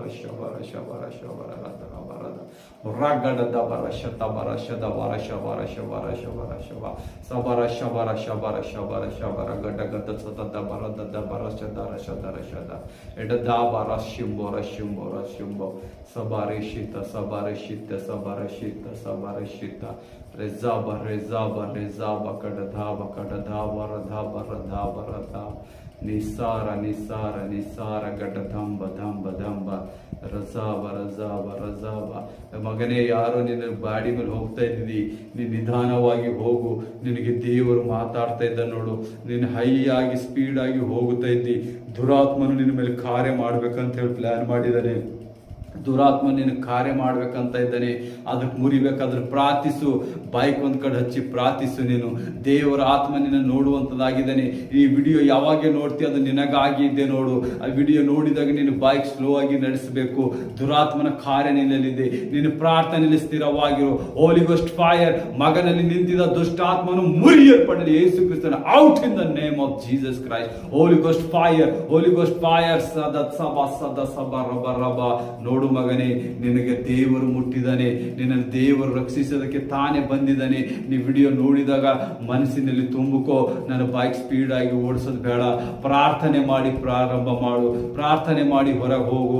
Shabara Shabara Shabara Ratana Barada Ragada Dabara Shatabara Shadavara Shabara Shabara Shabara Shaba Sabara Shabara Shabara Shabara Shabara Gada Gada Sata Barada Dabara Shadara Shadara Shada Eda Dabara Shimbora Shimbora Shimbo Sabare Shita Sabare Shita Sabare Shita Sabare Shita Rezaba Rezaba Rezaba Kadadhava Kadadhava Radhava Radhava Radhava Nisara Nisara Nisara Gadadhamba Dhamba Dhamba Razava Razava Razava ಮಗನೇ ಯಾರೋ ನಿನ್ನ body ಮೇಲೆ ಹೋಗ್ತಾ ಇದ್ದೀವಿ, ನೀನು ನಿಧಾನವಾಗಿ ಹೋಗು, ನಿನಗೆ ದೇವರು ಮಾತಾಡ್ತಾ ಇದ್ದ ನೋಡು. ನೀನು ಹೈ ಆಗಿ ಸ್ಪೀಡ್ ಆಗಿ ಹೋಗ್ತಾ ಇದ್ದಿ, ದುರಾತ್ಮನು ನಿನ್ನ ಮೇಲೆ ಕಾರ್ಯ ಮಾಡ್ಬೇಕಂತ ಹೇಳಿ ಪ್ಲಾನ್ ಮಾಡಿದ್ದಾನೆ. ದುರಾತ್ಮ ನಿನ್ನ ಕಾರ್ಯ ಮಾಡ್ಬೇಕಂತ ಇದ್ದಾನೆ. ಅದಕ್ಕೆ ಮುರಿಬೇಕಾದ್ರೆ ಪ್ರಾರ್ಥಿಸು, ಬೈಕ್ ಒಂದ್ ಕಡೆ ಹಚ್ಚಿ ಪ್ರಾರ್ಥಿಸು. ನೀನು ದೇವರ ಆತ್ಮ ನಿನ್ನ ನೋಡುವಂಥದ್ದಾಗಿದ್ದಾನೆ. ಈ ವಿಡಿಯೋ ಯಾವಾಗ ನೋಡ್ತೀಯ ಅದು ನಿನಗಾಗಿ ಇದ್ದೆ ನೋಡು. ಆ ವಿಡಿಯೋ ನೋಡಿದಾಗ ನೀನು ಬೈಕ್ ಸ್ಲೋ ಆಗಿ ನಡೆಸಬೇಕು. ದುರಾತ್ಮನ ಕಾರ್ಯ ನಿನ್ನಲ್ಲಿದೆ. ನೀನು ಪ್ರಾರ್ಥನೆಯಲ್ಲಿ ಸ್ಥಿರವಾಗಿರು. ಹೋಲಿ ಗೋಸ್ಟ್ ಫೈರ್ ಮಗನಲ್ಲಿ ನಿಂತಿದ್ದ ದುಷ್ಟಾತ್ಮನು ಮುರಿಯಲ್ಪಡಲಿ ಯೇಸು ಕ್ರಿಸ್ತನ out in the name of Jesus Christ. Holy Ghost fire, Holy Ghost fire. ಸದ ಸಬ ಸದ ಸಬ ರಬ ರಬ. ನೋಡು ಮಗನೇ, ನಿನಗೆ ದೇವರು ಮುಟ್ಟಿದ್ದಾನೆ, ನಿನ್ನನ್ನು ದೇವರು ರಕ್ಷಿಸೋದಕ್ಕೆ ತಾನೇ ಬಂದಿದ್ದಾನೆ. ನೀವು ವಿಡಿಯೋ ನೋಡಿದಾಗ ಮನಸ್ಸಿನಲ್ಲಿ ತುಂಬಿಕೋ, ನಾನು ಬೈಕ್ ಸ್ಪೀಡ್ ಆಗಿ ಓಡಿಸೋದು ಬೇಡ, ಪ್ರಾರ್ಥನೆ ಮಾಡಿ ಪ್ರಾರಂಭ ಮಾಡು, ಪ್ರಾರ್ಥನೆ ಮಾಡಿ ಹೊರಗೆ ಹೋಗು.